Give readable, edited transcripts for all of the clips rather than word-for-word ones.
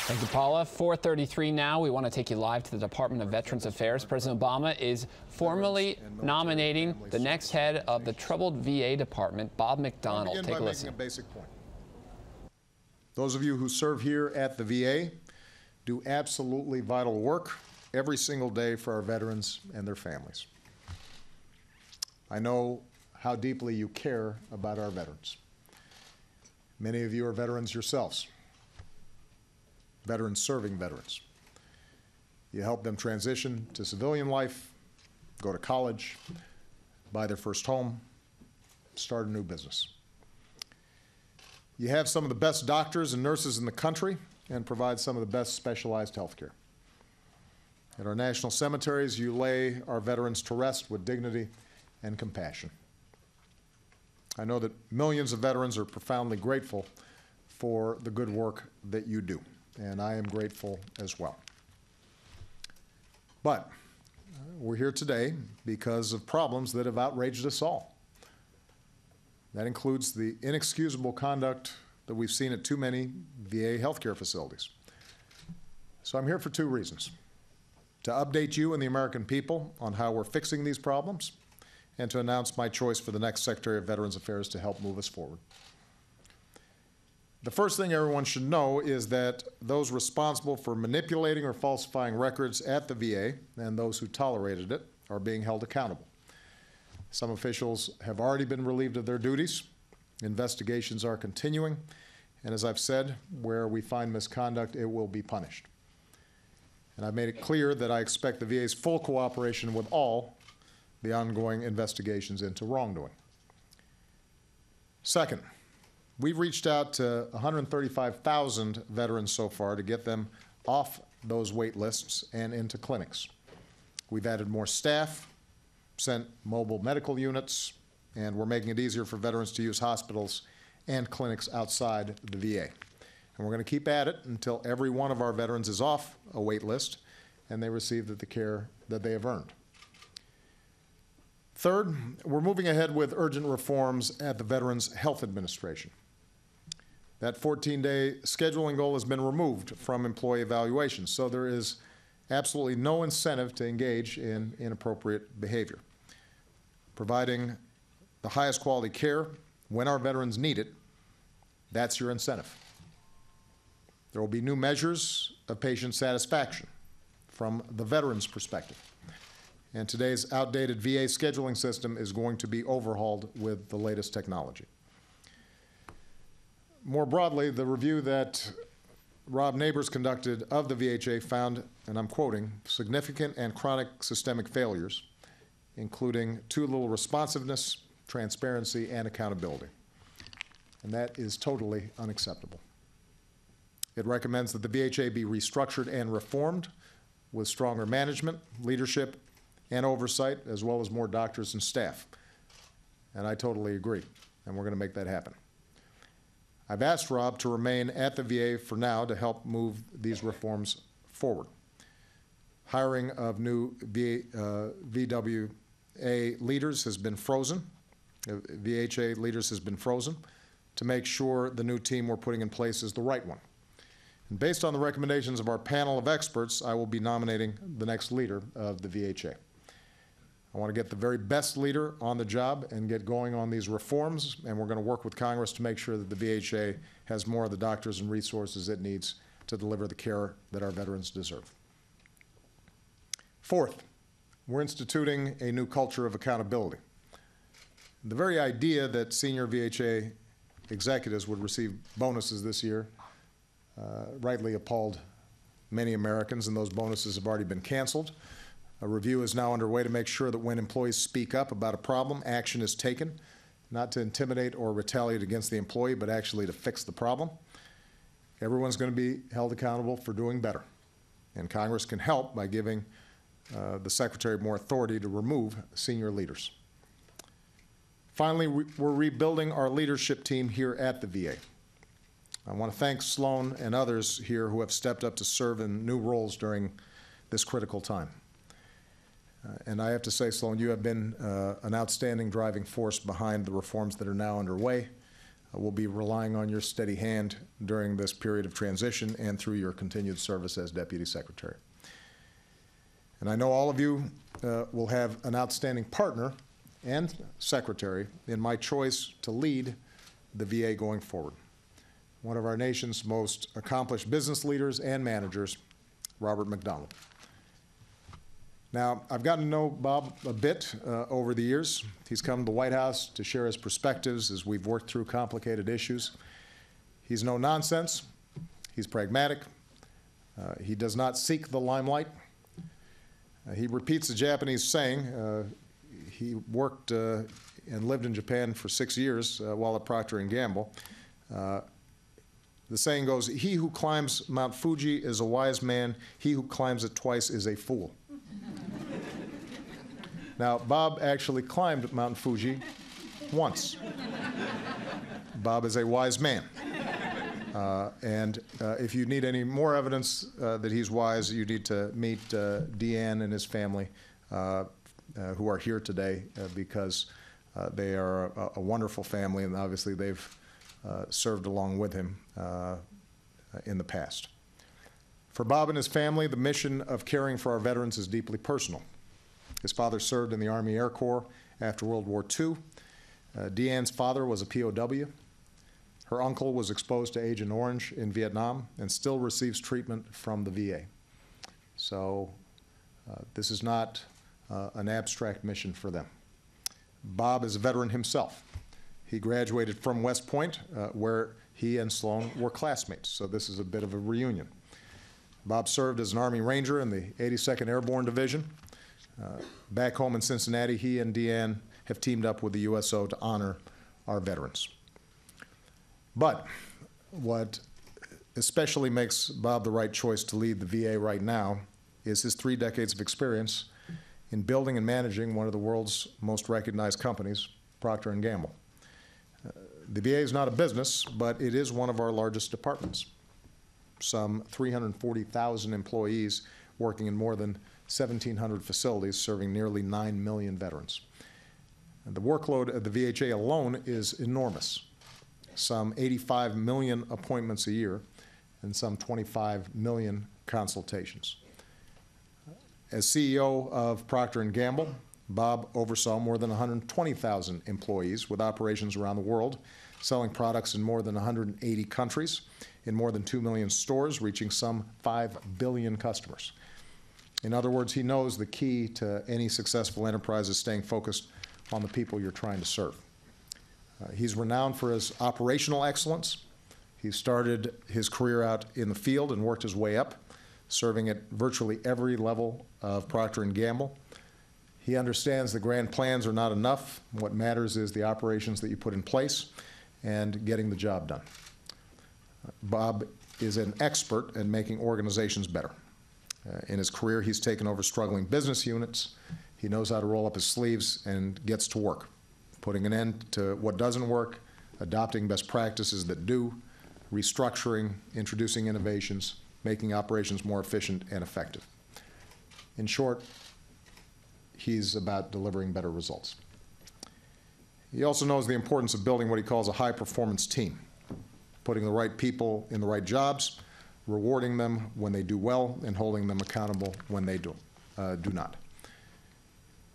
Thank you, Paula. 4:33 now. We want to take you live to the Department of Veterans Affairs. President Obama is formally nominating the next head of the troubled VA department, Bob McDonald. Take a listen. Making a basic point. Those of you who serve here at the VA do absolutely vital work every single day for our veterans and their families. I know how deeply you care about our veterans. Many of you are veterans yourselves. Veterans serving veterans. You help them transition to civilian life, go to college, buy their first home, start a new business. You have some of the best doctors and nurses in the country and provide some of the best specialized health care. At our national cemeteries, you lay our veterans to rest with dignity and compassion. I know that millions of veterans are profoundly grateful for the good work that you do, and I am grateful as well. But we're here today because of problems that have outraged us all. That includes the inexcusable conduct that we've seen at too many VA healthcare facilities. So I'm here for two reasons: to update you and the American people on how we're fixing these problems, and to announce my choice for the next Secretary of Veterans Affairs to help move us forward. The first thing everyone should know is that those responsible for manipulating or falsifying records at the VA and those who tolerated it are being held accountable. Some officials have already been relieved of their duties. Investigations are continuing, and as I've said, where we find misconduct, it will be punished. And I've made it clear that I expect the VA's full cooperation with all the ongoing investigations into wrongdoing. Second, we've reached out to 135,000 veterans so far to get them off those wait lists and into clinics. We've added more staff, sent mobile medical units, and we're making it easier for veterans to use hospitals and clinics outside the VA. And we're going to keep at it until every one of our veterans is off a wait list and they receive the care that they have earned. Third, we're moving ahead with urgent reforms at the Veterans Health Administration. That 14-day scheduling goal has been removed from employee evaluations, so there is absolutely no incentive to engage in inappropriate behavior. Providing the highest quality care when our veterans need it, that's your incentive. There will be new measures of patient satisfaction from the veteran's perspective. And today's outdated VA scheduling system is going to be overhauled with the latest technology. More broadly, the review that Rob Neighbors conducted of the VHA found, and I'm quoting, significant and chronic systemic failures, including too little responsiveness, transparency, and accountability. And that is totally unacceptable. It recommends that the VHA be restructured and reformed with stronger management, leadership, and oversight, as well as more doctors and staff. And I totally agree, and we're going to make that happen. I've asked Rob to remain at the VA for now to help move these reforms forward. Hiring of new VWA leaders has been frozen. VHA leaders has been frozen to make sure the new team we're putting in place is the right one. And based on the recommendations of our panel of experts, I will be nominating the next leader of the VHA. I want to get the very best leader on the job and get going on these reforms, and we're going to work with Congress to make sure that the VHA has more of the doctors and resources it needs to deliver the care that our veterans deserve. Fourth, we're instituting a new culture of accountability. The very idea that senior VHA executives would receive bonuses this year rightly appalled many Americans, and those bonuses have already been canceled. A review is now underway to make sure that when employees speak up about a problem, action is taken, not to intimidate or retaliate against the employee, but actually to fix the problem. Everyone's going to be held accountable for doing better, and Congress can help by giving the Secretary more authority to remove senior leaders. Finally, we're rebuilding our leadership team here at the VA. I want to thank Sloan and others here who have stepped up to serve in new roles during this critical time. And I have to say, Sloan, you have been an outstanding driving force behind the reforms that are now underway. We'll be relying on your steady hand during this period of transition and through your continued service as Deputy Secretary. And I know all of you will have an outstanding partner and secretary in my choice to lead the VA going forward. One of our nation's most accomplished business leaders and managers, Robert McDonald. Now, I've gotten to know Bob a bit over the years. He's come to the White House to share his perspectives as we've worked through complicated issues. He's no nonsense. He's pragmatic. He does not seek the limelight. He repeats the Japanese saying. He worked and lived in Japan for 6 years while at Procter & Gamble. The saying goes, "He who climbs Mount Fuji is a wise man. He who climbs it twice is a fool." Now, Bob actually climbed Mount Fuji once. Bob is a wise man. And if you need any more evidence that he's wise, you need to meet Deanne and his family who are here today because they are a wonderful family, and obviously they've served along with him in the past. For Bob and his family, the mission of caring for our veterans is deeply personal. His father served in the Army Air Corps after World War II. Deanne's father was a POW. Her uncle was exposed to Agent Orange in Vietnam and still receives treatment from the VA. So this is not an abstract mission for them. Bob is a veteran himself. He graduated from West Point, where he and Sloan were classmates, so this is a bit of a reunion. Bob served as an Army Ranger in the 82nd Airborne Division. Back home in Cincinnati, he and Deanne have teamed up with the USO to honor our veterans. But what especially makes Bob the right choice to lead the VA right now is his 3 decades of experience in building and managing one of the world's most recognized companies, Procter & Gamble. The VA is not a business, but it is one of our largest departments. Some 340,000 employees working in more than 1,700 facilities serving nearly 9 million veterans. And the workload at the VHA alone is enormous. Some 85 million appointments a year and some 25 million consultations. As CEO of Procter & Gamble, Bob oversaw more than 120,000 employees with operations around the world, selling products in more than 180 countries, in more than 2 million stores, reaching some 5 billion customers. In other words, he knows the key to any successful enterprise is staying focused on the people you're trying to serve. He's renowned for his operational excellence. He started his career out in the field and worked his way up, serving at virtually every level of Procter & Gamble. He understands the grand plans are not enough. What matters is the operations that you put in place and getting the job done. Bob is an expert in making organizations better. In his career, he's taken over struggling business units. He knows how to roll up his sleeves and gets to work, putting an end to what doesn't work, adopting best practices that do, restructuring, introducing innovations, making operations more efficient and effective. In short, he's about delivering better results. He also knows the importance of building what he calls a high-performance team, putting the right people in the right jobs, rewarding them when they do well, and holding them accountable when they do not.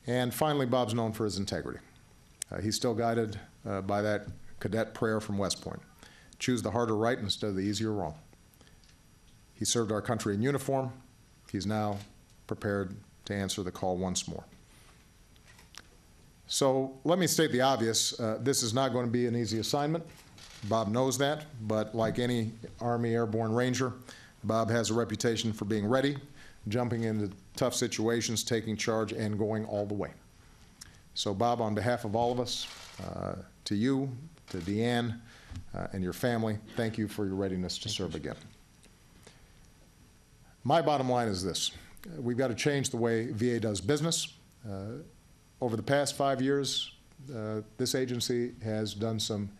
And finally, Bob's known for his integrity. He's still guided by that cadet prayer from West Point. Choose the harder right instead of the easier wrong. He served our country in uniform. He's now prepared to answer the call once more. So let me state the obvious. This is not going to be an easy assignment. Bob knows that, but like any Army Airborne Ranger, Bob has a reputation for being ready, jumping into tough situations, taking charge, and going all the way. So Bob, on behalf of all of us, to you, to Deanne, and your family, thank you for your readiness to serve again. My bottom line is this. We've got to change the way VA does business. Over the past 5 years, this agency has done some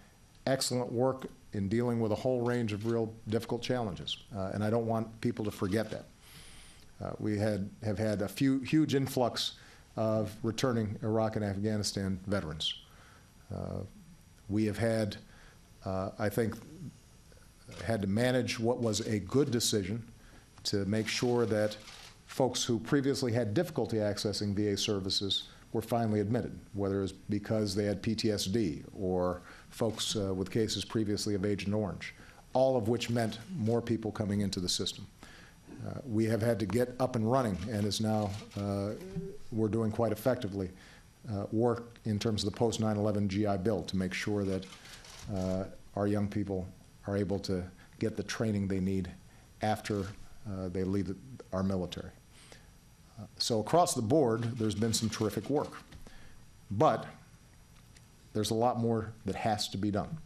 excellent work in dealing with a whole range of real difficult challenges, and I don't want people to forget that. We have had a huge influx of returning Iraq and Afghanistan veterans. We have had I think, had to manage what was a good decision to make sure that folks who previously had difficulty accessing VA services were finally admitted, whether it was because they had PTSD or folks with cases previously of Agent Orange, all of which meant more people coming into the system. We have had to get up and running, and is now, we're doing quite effectively, work in terms of the post 9/11 GI Bill to make sure that our young people are able to get the training they need after they leave our military. So across the board, there's been some terrific work. But there's a lot more that has to be done.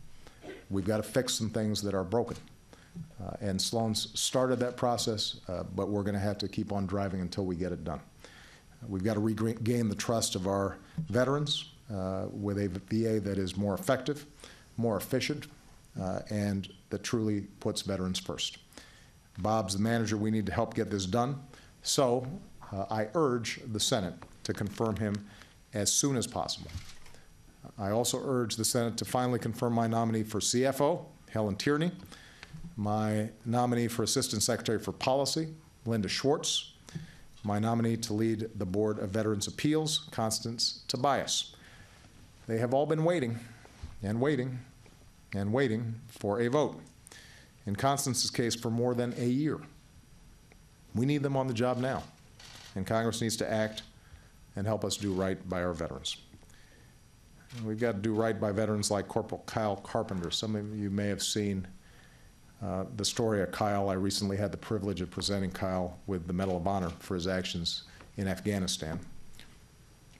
We've got to fix some things that are broken. And Sloan's started that process, but we're going to have to keep on driving until we get it done. We've got to regain the trust of our veterans with a VA that is more effective, more efficient, and that truly puts veterans first. Bob's the manager. We need to help get this done. So I urge the Senate to confirm him as soon as possible. I also urge the Senate to finally confirm my nominee for CFO, Helen Tierney, my nominee for Assistant Secretary for Policy, Linda Schwartz, my nominee to lead the Board of Veterans Appeals, Constance Tobias. They have all been waiting and waiting and waiting for a vote. In Constance's case, for more than a year. We need them on the job now, and Congress needs to act and help us do right by our veterans. We've got to do right by veterans like Corporal Kyle Carpenter. Some of you may have seen the story of Kyle. I recently had the privilege of presenting Kyle with the Medal of Honor for his actions in Afghanistan,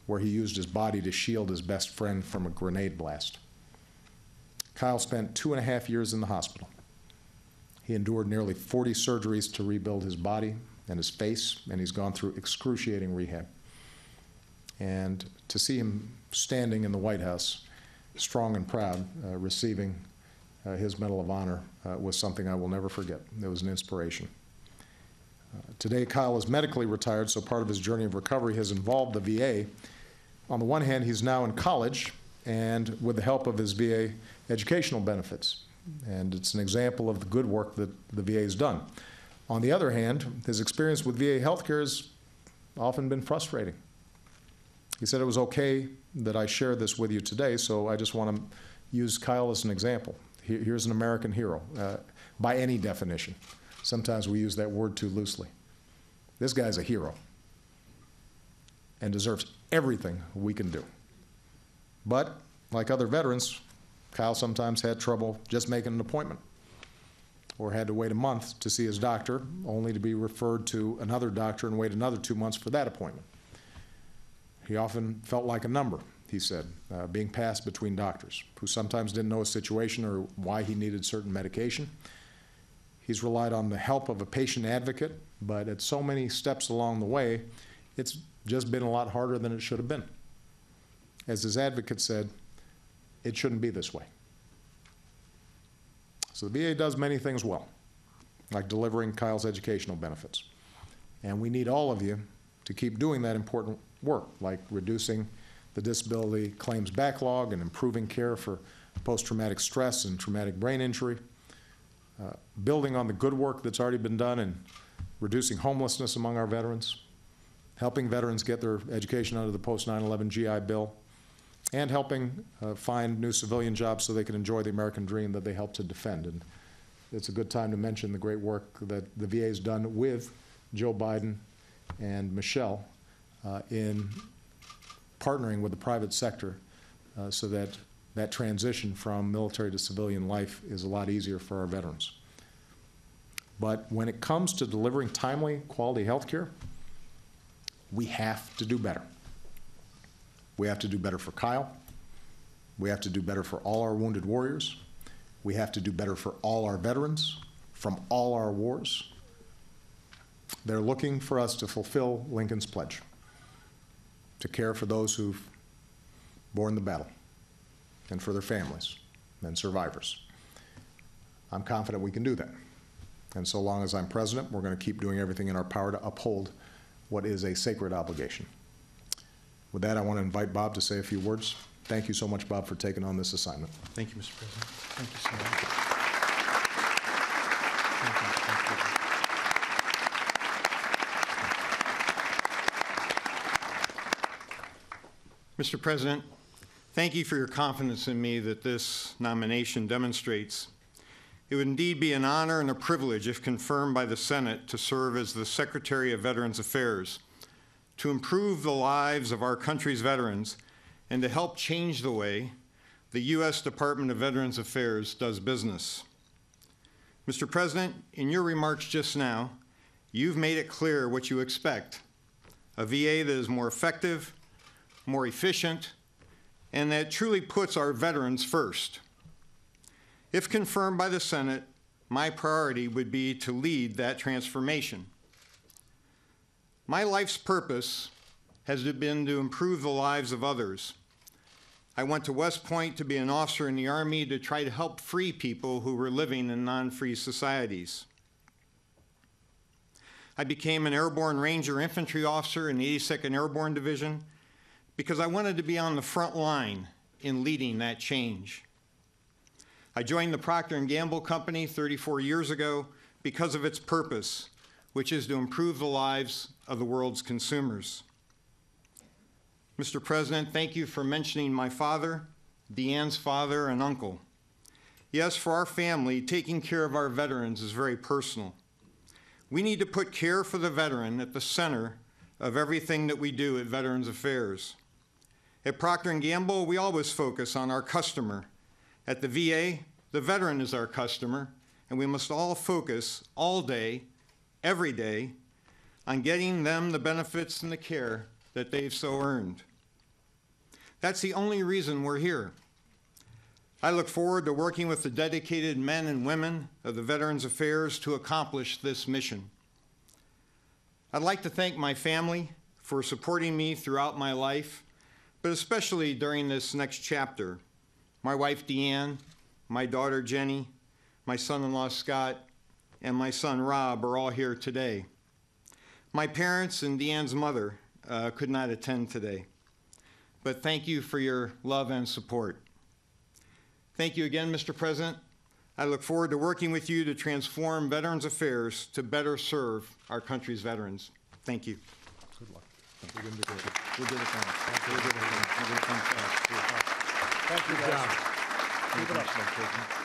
where he used his body to shield his best friend from a grenade blast. Kyle spent 2.5 years in the hospital. He endured nearly 40 surgeries to rebuild his body and his face, and he's gone through excruciating rehab. And to see him standing in the White House, strong and proud, receiving his Medal of Honor was something I will never forget. It was an inspiration. Today, Kyle is medically retired, so part of his journey of recovery has involved the VA. On the one hand, he's now in college, and with the help of his VA educational benefits. And it's an example of the good work that the VA has done. On the other hand, his experience with VA healthcare has often been frustrating. He said it was okay that I share this with you today, so I just want to use Kyle as an example. Here's an American hero, by any definition. Sometimes we use that word too loosely. This guy's a hero and deserves everything we can do. But, like other veterans, Kyle sometimes had trouble just making an appointment, or had to wait a month to see his doctor, only to be referred to another doctor and wait another 2 months for that appointment. He often felt like a number, he said, being passed between doctors, who sometimes didn't know his situation or why he needed certain medication. He's relied on the help of a patient advocate, but at so many steps along the way, it's just been a lot harder than it should have been. As his advocate said, it shouldn't be this way. So the VA does many things well, like delivering Kyle's educational benefits. And we need all of you to keep doing that important work, like reducing the disability claims backlog and improving care for post-traumatic stress and traumatic brain injury, building on the good work that's already been done in reducing homelessness among our veterans, helping veterans get their education under the post 9/11 GI Bill, and helping find new civilian jobs so they can enjoy the American dream that they helped to defend. And it's a good time to mention the great work that the VA has done with Joe Biden and Michelle in partnering with the private sector so that that transition from military to civilian life is a lot easier for our veterans. But when it comes to delivering timely, quality health care, we have to do better. We have to do better for Kyle. We have to do better for all our wounded warriors. We have to do better for all our veterans from all our wars. They're looking for us to fulfill Lincoln's pledge, to care for those who've borne the battle and for their families and survivors. I'm confident we can do that. And so long as I'm president, we're going to keep doing everything in our power to uphold what is a sacred obligation. With that, I want to invite Bob to say a few words. thank you so much, Bob, for taking on this assignment. Thank you, Mr. President. Thank you so much. Mr. President, thank you for your confidence in me that this nomination demonstrates. It would indeed be an honor and a privilege, if confirmed by the Senate, to serve as the Secretary of Veterans Affairs, to improve the lives of our country's veterans, and to help change the way the U.S. Department of Veterans Affairs does business. Mr. President, in your remarks just now, you've made it clear what you expect: a VA that is more effective, more efficient, and that truly puts our veterans first. If confirmed by the Senate, my priority would be to lead that transformation. My life's purpose has been to improve the lives of others. I went to West Point to be an officer in the Army to try to help free people who were living in non-free societies. I became an Airborne Ranger Infantry officer in the 82nd Airborne Division because I wanted to be on the front line in leading that change. I joined the Procter & Gamble Company 34 years ago because of its purpose, which is to improve the lives of the world's consumers. Mr. President, thank you for mentioning my father, Deanne's father, and uncle. Yes, for our family, taking care of our veterans is very personal. We need to put care for the veteran at the center of everything that we do at Veterans Affairs. At Procter & Gamble, we always focus on our customer. At the VA, the veteran is our customer, and we must all focus all day, every day, on getting them the benefits and the care that they've so earned. That's the only reason we're here. I look forward to working with the dedicated men and women of the Veterans Affairs to accomplish this mission. I'd like to thank my family for supporting me throughout my life, but especially during this next chapter. My wife, Deanne, my daughter, Jenny, my son-in-law, Scott, and my son, Rob, are all here today. My parents and Deanne's mother could not attend today, but thank you for your love and support. Thank you again, Mr. President. I look forward to working with you to transform Veterans Affairs to better serve our country's veterans. Thank you. Good luck. We're going to do it. We'll do it fast. Thank you, guys. Keep it up.